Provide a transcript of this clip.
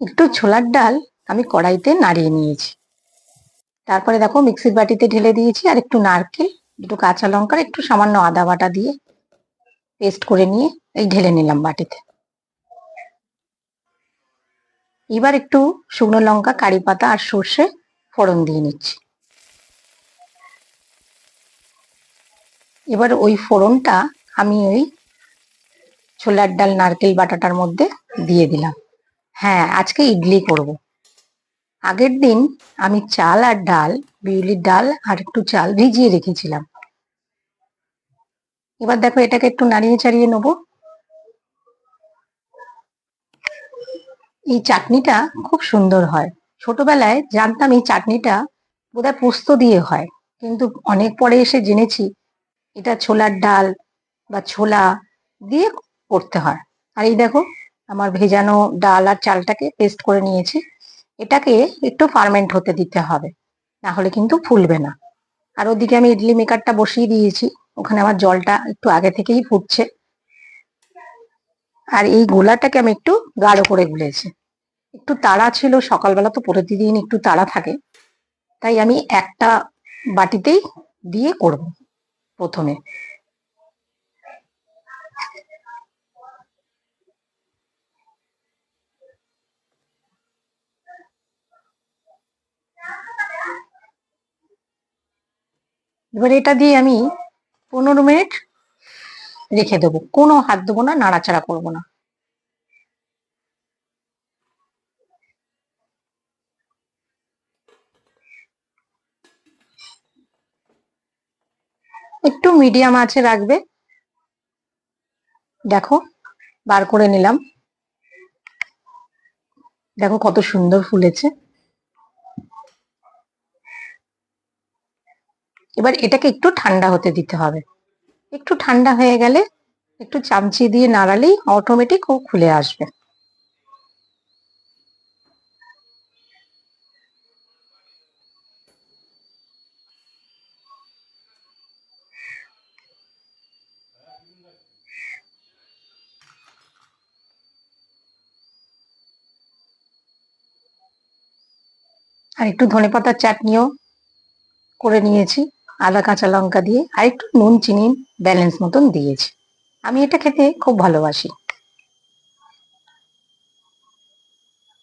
একটু ছোলার ডাল আমি কড়াইতে নাড়িয়ে নিয়েছি। তারপরে দেখো মিক্সির বাটিতে ঢেলে দিয়েছি, আর একটু নারকেল, একটু কাঁচা লঙ্কার, একটু সামান্য আদা বাটা দিয়ে পেস্ট করে নিয়ে এই ঢেলে নিলাম বাটিতে। এবার একটু শুকনো লঙ্কা, কারি পাতা আর সর্ষে ফোড়ন দিয়ে নিচ্ছি। এবার ওই ফোড়নটা আমি ওই ছোলার ডাল নারকেল বাটাটার মধ্যে দিয়ে দিলাম। হ্যাঁ, আজকে ইডলি করব। আগের দিন আমি চাল আর ডাল, বিউলির ডাল আর একটু চাল ভিজিয়ে রেখেছিলাম। এবার দেখো এটাকে একটু নাড়িয়ে চাড়িয়ে নেবো। এই চাটনিটা খুব সুন্দর হয়। ছোটবেলায় জানতাম এই চাটনিটা বোধহয় পোস্ত দিয়ে হয়, কিন্তু অনেক পরে এসে জেনেছি এটা ছোলার ডাল বা ছোলা দিয়ে করতে হয়। আর এই দেখো আমার ভেজানো ডাল আর চালটাকে পেস্ট করে নিয়েছি। এটাকে একটু ফার্মেন্ট হতে দিতে হবে, না হলে কিন্তু ফুলবে না। আর ওদিকে আমি ইডলি মেকারটা বসিয়ে দিয়েছি, ওখানে আমার জলটা একটু আগে থেকেই ফুটছে। আর এই গোলাটাকে আমি একটু গাঢ় করে গুলেছি। একটু তাড়া ছিল, সকালবেলা তো প্রতিদিন একটু তাড়া থাকে, তাই আমি একটা বাটিতেই দিয়ে করব প্রথমে। এবার এটা দিয়ে আমি 15 মিনিট রেখে দেবো, কোনো হাত দেবো না, নাড়াচাড়া করবো না। একটু মিডিয়াম আঁচে রাখবে। দেখো বার করে নিলাম, দেখো কত সুন্দর ফুলেছে। এবার এটাকে একটু ঠান্ডা হতে দিতে হবে। একটু ঠান্ডা হয়ে গেলে একটু চামচি দিয়ে নাড়ালেই অটোমেটিক ও খুলে আসবে। আর একটু ধনেপাতার চাটনিও করে নিয়েছি, আদা কাঁচা লঙ্কা দিয়ে, আর একটু নুন চিনি ব্যালেন্স মতন দিয়েছি। আমি এটা খেতে খুব ভালোবাসি।